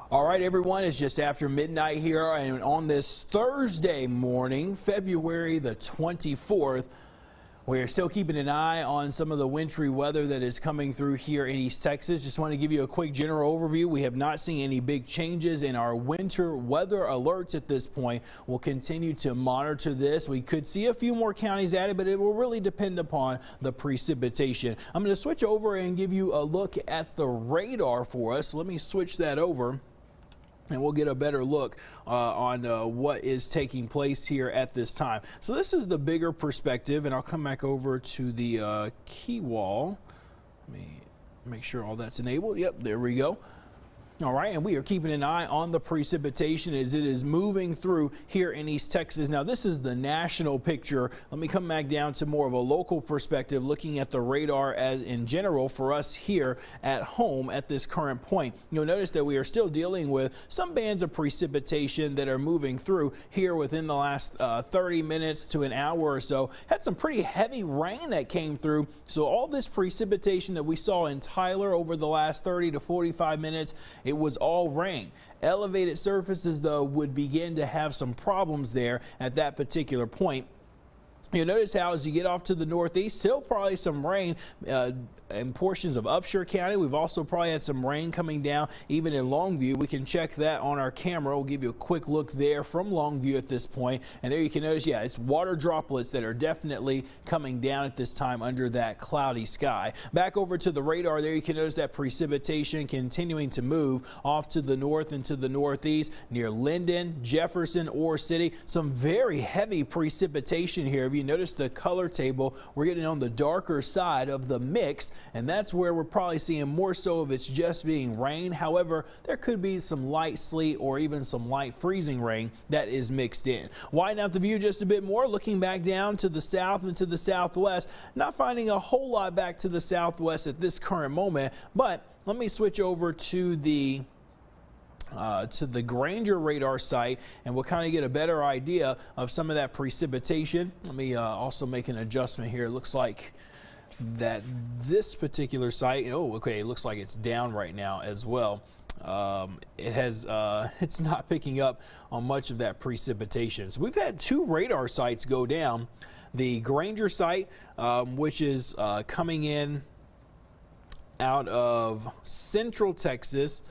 All right, everyone, it's just after midnight here, and on this Thursday morning, February the 24th, we're still keeping an eye on some of the wintry weather that is coming through here in East Texas. Just want to give you a quick general overview. We have not seen any big changes in our winter weather alerts at this point. We'll continue to monitor this. We could see a few more counties added, but it will really depend upon the precipitation. I'm going to switch over and give you a look at the radar for us. Let me switch that over, and we'll get a better look on what is taking place here at this time. So this is the bigger perspective, and I'll come back over to the key wall. Let me make sure all that's enabled. Yep, there we go. All right, and we are keeping an eye on the precipitation as it is moving through here in East Texas. Now, this is the national picture. Let me come back down to more of a local perspective, looking at the radar as in general for us here at home at this current point. You'll notice that we are still dealing with some bands of precipitation that are moving through here within the last 30 minutes to an hour or so. Had some pretty heavy rain that came through, so all this precipitation that we saw in Tyler over the last 30 to 45 minutes, it was all rain. Elevated surfaces, though, would begin to have some problems there at that particular point. You'll notice how as you get off to the northeast, still probably some rain in portions of Upshur County. We've also probably had some rain coming down even in Longview. We can check that on our camera. We'll give you a quick look there from Longview at this point. And there you can notice, yeah, it's water droplets that are definitely coming down at this time under that cloudy sky. Back over to the radar there, you can notice that precipitation continuing to move off to the north and to the northeast near Linden, Jefferson, Ore City. Some very heavy precipitation here. If you notice the color table, we're getting on the darker side of the mix, and that's where we're probably seeing more so of it's just being rain. However, there could be some light sleet or even some light freezing rain that is mixed in. Widen out the view just a bit more, looking back down to the south and to the southwest. Not finding a whole lot back to the southwest at this current moment, but let me switch over to the Granger radar site, and we'll kind of get a better idea of some of that precipitation. Let me also make an adjustment here. It looks like that this particular site, oh, okay, it looks like it's down right now as well. It's not picking up on much of that precipitation. So we've had two radar sites go down. The Granger site, which is coming in out of Central Texas.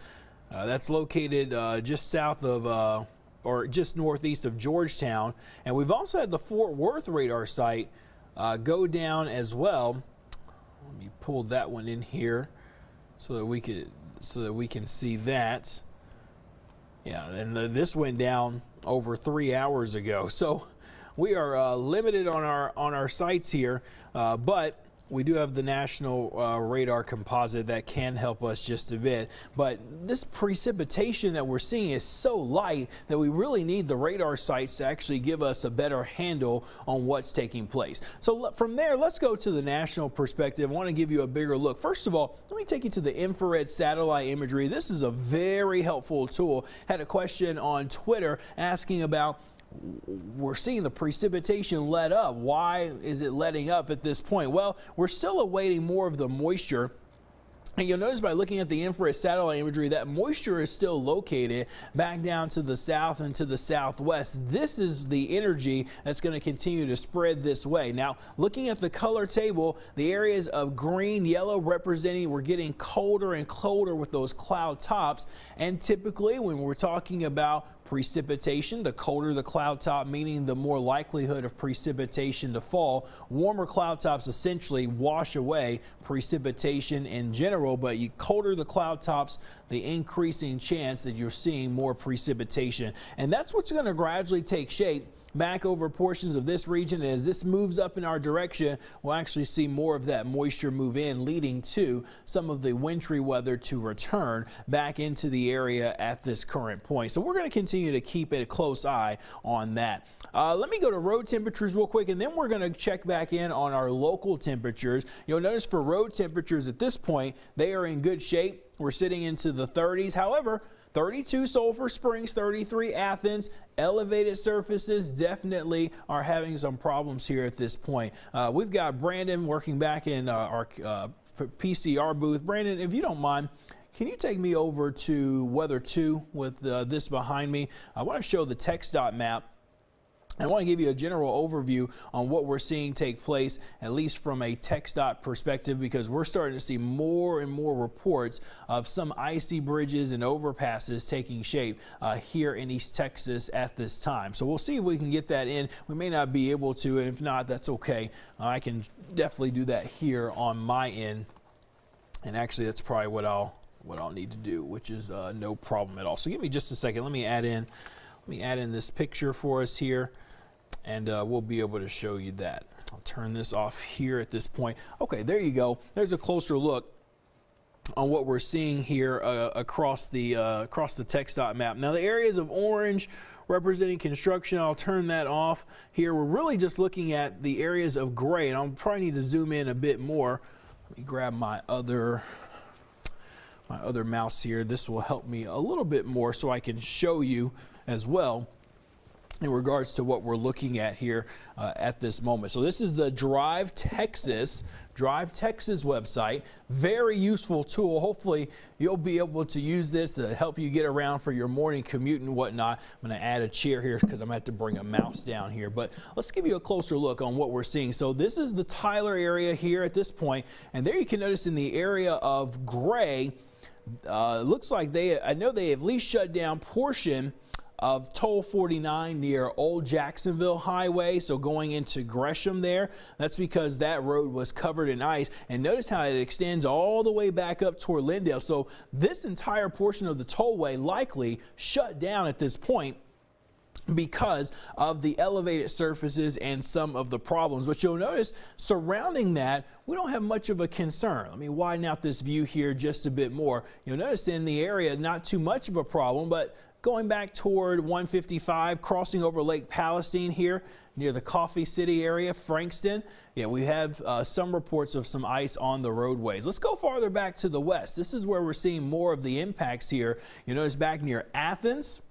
That's located just south of or just northeast of Georgetown. And we've also had the Fort Worth radar site go down as well. Let me pull that one in here so that we can see that. Yeah, and this went down over 3 hours ago. So we are limited on our sites here, but we do have the national radar composite that can help us just a bit. But this precipitation that we're seeing is so light that we really need the radar sites to actually give us a better handle on what's taking place. So from there, let's go to the national perspective. I want to give you a bigger look. First of all, let me take you to the infrared satellite imagery. This is a very helpful tool. Had a question on Twitter asking about, we're seeing the precipitation let up. Why is it letting up at this point? Well, we're still awaiting more of the moisture. And you'll notice by looking at the infrared satellite imagery that moisture is still located back down to the south and to the southwest. This is the energy that's going to continue to spread this way. Now, looking at the color table, the areas of green, yellow representing we're getting colder and colder with those cloud tops. And typically when we're talking about precipitation, the colder the cloud top, meaning the more likelihood of precipitation to fall. Warmer cloud tops essentially wash away precipitation in general, but the colder the cloud tops, the increasing chance that you're seeing more precipitation. And that's what's going to gradually take shape back over portions of this region. And as this moves up in our direction, we'll actually see more of that moisture move in, leading to some of the wintry weather to return back into the area at this current point. So we're going to continue to keep a close eye on that. Let me go to road temperatures real quick, and then we're going to check back in on our local temperatures. You'll notice for road temperatures at this point, they are in good shape. We're sitting into the 30s. However, 32 Sulphur Springs, 33 Athens. Elevated surfaces definitely are having some problems here at this point. We've got Brandon working back in our PCR booth. Brandon, if you don't mind, can you take me over to Weather 2 with this behind me? I want to show the TxDOT map. I want to give you a general overview on what we're seeing take place, at least from a TxDOT perspective, because we're starting to see more and more reports of some icy bridges and overpasses taking shape here in East Texas at this time. So we'll see if we can get that in. We may not be able to, and if not, that's okay. I can definitely do that here on my end. And actually, that's probably what I'll need to do, which is no problem at all. So give me just a second. Let me add in this picture for us here, and we'll be able to show you that. I'll turn this off here at this point. Okay, there you go. There's a closer look on what we're seeing here across the TxDOT map. Now, the areas of orange representing construction, I'll turn that off here. We're really just looking at the areas of gray, and I'll probably need to zoom in a bit more. Let me grab my other mouse here. This will help me a little bit more so I can show you as well in regards to what we're looking at here at this moment. So this is the Drive Texas website. Very useful tool. Hopefully you'll be able to use this to help you get around for your morning commute and whatnot. I'm going to add a chair here because I'm going to have to bring a mouse down here. But let's give you a closer look on what we're seeing. So this is the Tyler area here at this point, and there you can notice in the area of gray, looks like I know they at least shut down portion of Toll 49 near Old Jacksonville Highway, so going into Gresham there. That's because that road was covered in ice, and notice how it extends all the way back up toward Lindale. So this entire portion of the tollway likely shut down at this point because of the elevated surfaces and some of the problems. But you'll notice surrounding that, we don't have much of a concern. Let me widen out this view here just a bit more. You'll notice in the area, not too much of a problem, but going back toward 155, crossing over Lake Palestine here near the Coffee City area, Frankston. Yeah, we have some reports of some ice on the roadways. Let's go farther back to the west. This is where we're seeing more of the impacts here. You notice back near Athens,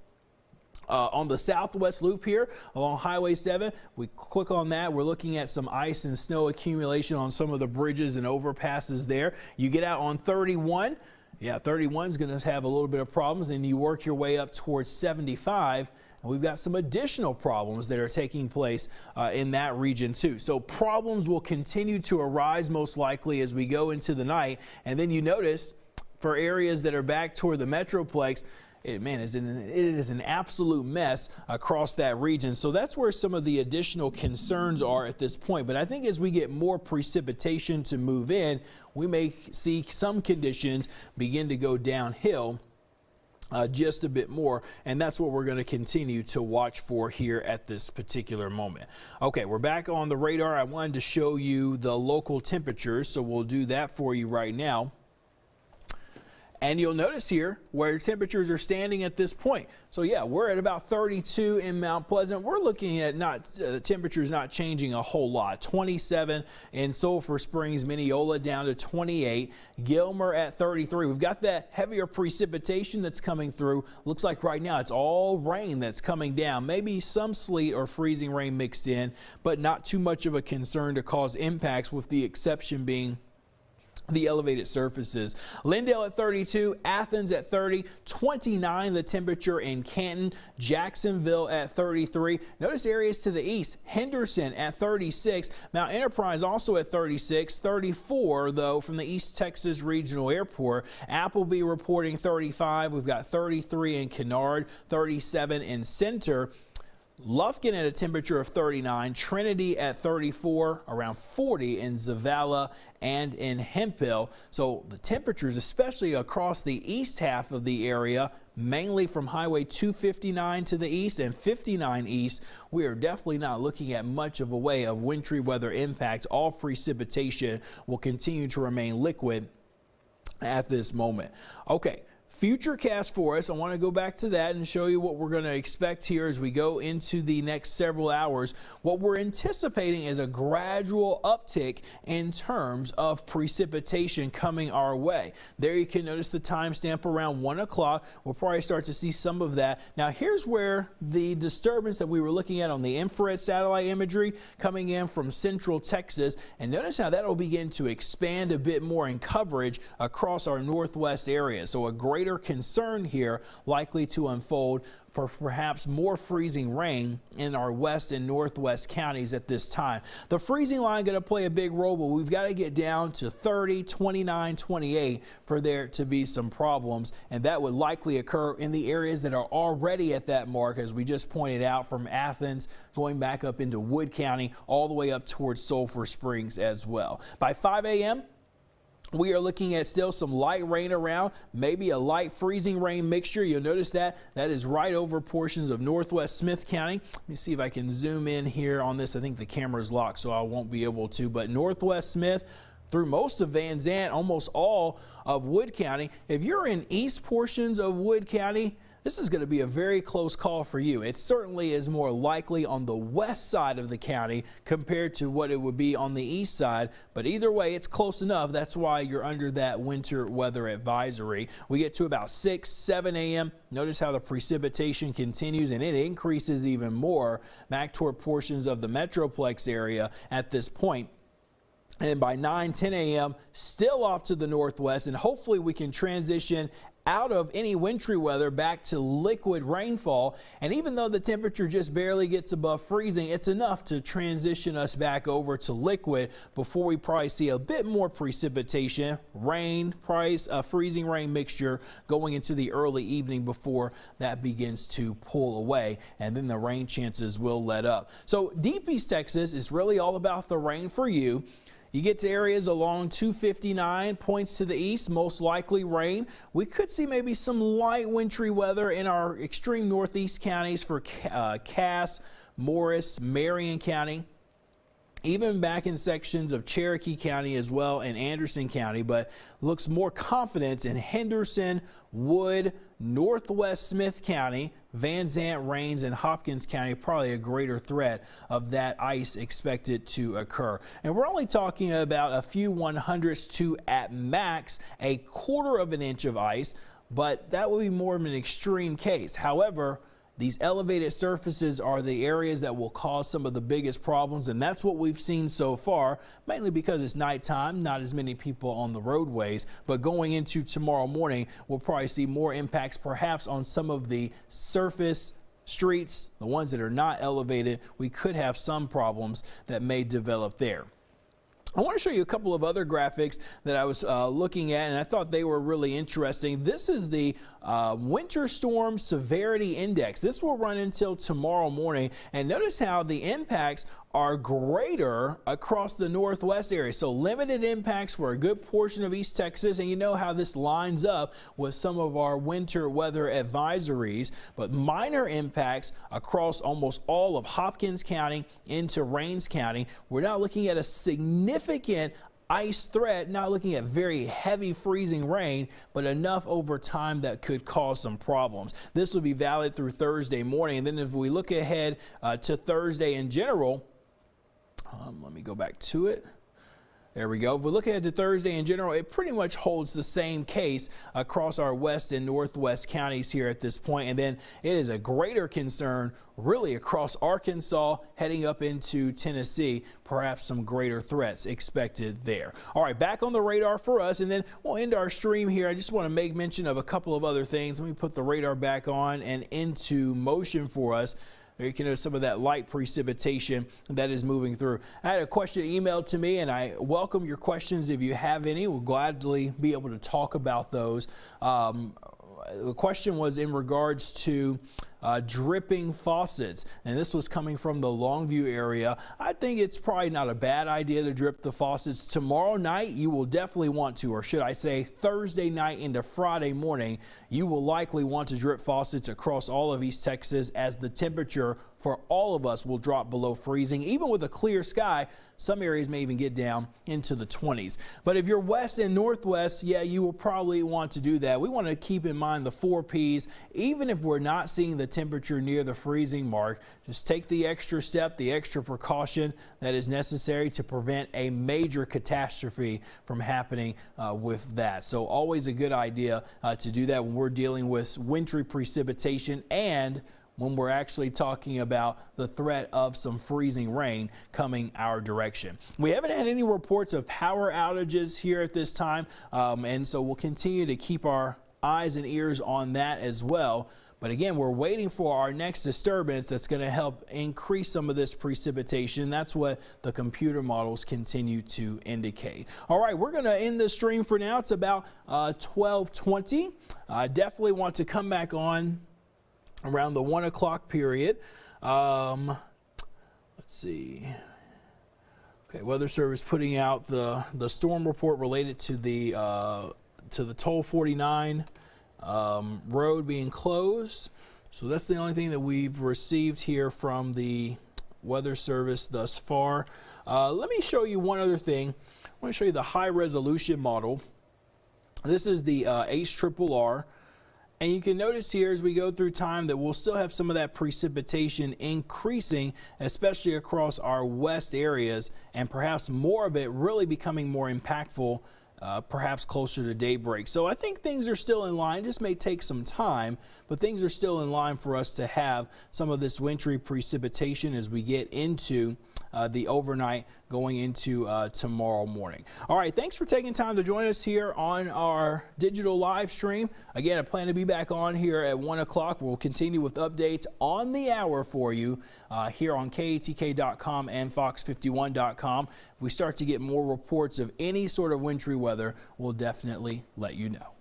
on the southwest loop here along Highway 7, we click on that. We're looking at some ice and snow accumulation on some of the bridges and overpasses there. You get out on 31. Yeah, 31 is going to have a little bit of problems, and you work your way up towards 75, and we've got some additional problems that are taking place in that region too. So problems will continue to arise most likely as we go into the night, and then you notice for areas that are back toward the Metroplex, it is an absolute mess across that region. So that's where some of the additional concerns are at this point. But I think as we get more precipitation to move in, we may see some conditions begin to go downhill just a bit more, and that's what we're going to continue to watch for here at this particular moment. Okay, we're back on the radar. I wanted to show you the local temperatures, so we'll do that for you right now. And you'll notice here where temperatures are standing at this point. So yeah, we're at about 32 in Mount Pleasant. We're looking at temperatures not changing a whole lot. 27 in Sulphur Springs, Mineola down to 28. Gilmer at 33. We've got that heavier precipitation that's coming through. Looks like right now it's all rain that's coming down. Maybe some sleet or freezing rain mixed in, but not too much of a concern to cause impacts, with the exception being the elevated surfaces. Lindale at 32, Athens at 30, 29 the temperature in Canton, Jacksonville at 33. Notice areas to the east, Henderson at 36, Mount Enterprise also at 36, 34 though from the East Texas Regional Airport. Appleby reporting 35. We've got 33 in Kennard, 37 in Center. Lufkin at a temperature of 39, Trinity at 34, around 40 in Zavala and in Hemphill. So the temperatures, especially across the east half of the area, mainly from Highway 259 to the east and 59 east, we are definitely not looking at much of a way of wintry weather impacts. All precipitation will continue to remain liquid at this moment. Okay. Futurecast for us. I want to go back to that and show you what we're going to expect here as we go into the next several hours. What we're anticipating is a gradual uptick in terms of precipitation coming our way. There you can notice the timestamp around 1 o'clock. We'll probably start to see some of that. Now here's where the disturbance that we were looking at on the infrared satellite imagery coming in from central Texas, and notice how that will begin to expand a bit more in coverage across our northwest area. So a greater concern here likely to unfold for perhaps more freezing rain in our west and northwest counties at this time. The freezing line going to play a big role, but we've got to get down to 30, 29, 28 for there to be some problems, and that would likely occur in the areas that are already at that mark, as we just pointed out, from Athens going back up into Wood County all the way up towards Sulphur Springs as well. By 5 a.m. we are looking at still some light rain around, maybe a light freezing rain mixture. You'll notice that is right over portions of northwest Smith County. Let me see if I can zoom in here on this. I think the camera's locked, so I won't be able to. But northwest Smith through most of Van Zandt, almost all of Wood County. If you're in east portions of Wood County, this is going to be a very close call for you. It certainly is more likely on the west side of the county compared to what it would be on the east side. But either way, it's close enough. That's why you're under that winter weather advisory. We get to about 6, 7 a.m. Notice how the precipitation continues, and it increases even more back toward portions of the Metroplex area at this point. And by 9, 10 a.m., still off to the northwest, and hopefully we can transition out of any wintry weather back to liquid rainfall. And even though the temperature just barely gets above freezing, it's enough to transition us back over to liquid before we probably see a bit more precipitation, rain, freezing rain mixture going into the early evening before that begins to pull away, and then the rain chances will let up. So deep East Texas is really all about the rain for you. You get to areas along 259, points to the east, most likely rain. We could see maybe some light wintry weather in our extreme northeast counties for Cass, Morris, Marion County, even back in sections of Cherokee County as well and Anderson County, but looks more confidence in Henderson, Wood, northwest Smith County, Van Zandt, Rains, and Hopkins County. Probably a greater threat of that ice expected to occur. And we're only talking about a few 100ths to, at max, a quarter of an inch of ice, but that would be more of an extreme case. However, these elevated surfaces are the areas that will cause some of the biggest problems, and that's what we've seen so far, mainly because it's nighttime, not as many people on the roadways. But going into tomorrow morning, we'll probably see more impacts perhaps on some of the surface streets, the ones that are not elevated. We could have some problems that may develop there. I want to show you a couple of other graphics that I was looking at, and I thought they were really interesting. This is the Winter Storm Severity Index. This will run until tomorrow morning, and notice how the impacts are greater across the northwest area. So limited impacts for a good portion of East Texas, and you know how this lines up with some of our winter weather advisories, but minor impacts across almost all of Hopkins County into Rains County. We're not looking at a significant ice threat, not looking at very heavy freezing rain, but enough over time that could cause some problems. This will be valid through Thursday morning. And then if we look ahead to Thursday in general, let me go back to it. There we go. If we look ahead to Thursday in general, it pretty much holds the same case across our west and northwest counties here at this point. And then it is a greater concern really across Arkansas heading up into Tennessee. Perhaps some greater threats expected there. All right, back on the radar for us, and then we'll end our stream here. I just want to make mention of a couple of other things. Let me put the radar back on and into motion for us. There you can notice some of that light precipitation that is moving through. I had a question emailed to me, and I welcome your questions if you have any. We'll gladly be able to talk about those. The question was in regards to dripping faucets, and this was coming from the Longview area. I think it's probably not a bad idea to drip the faucets. Tomorrow night you will definitely want to, or should I say Thursday night into Friday morning, you will likely want to drip faucets across all of East Texas as the temperature for all of us will drop below freezing. Even with a clear sky, some areas may even get down into the 20s. But if you're west and northwest, yeah, you will probably want to do that. We want to keep in mind the 4 Ps. Even if we're not seeing the temperature near the freezing mark, just take the extra step, the extra precaution that is necessary to prevent a major catastrophe from happening with that. So always a good idea to do that when we're dealing with wintry precipitation and when we're actually talking about the threat of some freezing rain coming our direction. We haven't had any reports of power outages here at this time, and so we'll continue to keep our eyes and ears on that as well. But again, we're waiting for our next disturbance that's going to help increase some of this precipitation. That's what the computer models continue to indicate. All right, we're going to end the stream for now. It's about 12:20. I definitely want to come back on around the 1 o'clock period. Let's see. Okay, Weather Service putting out the storm report related to the Toll 49 road being closed. So that's the only thing that we've received here from the Weather Service thus far. Let me show you one other thing. I want to show you the high resolution model. This is the HRRR. And you can notice here as we go through time that we'll still have some of that precipitation increasing, especially across our west areas, and perhaps more of it really becoming more impactful perhaps closer to daybreak. So I think things are still in line. It just may take some time, but things are still in line for us to have some of this wintry precipitation as we get into the overnight going into tomorrow morning. All right, thanks for taking time to join us here on our digital live stream. Again, I plan to be back on here at 1 o'clock. We'll continue with updates on the hour for you here on KATK.com and Fox51.com. If we start to get more reports of any sort of wintry weather, we'll definitely let you know.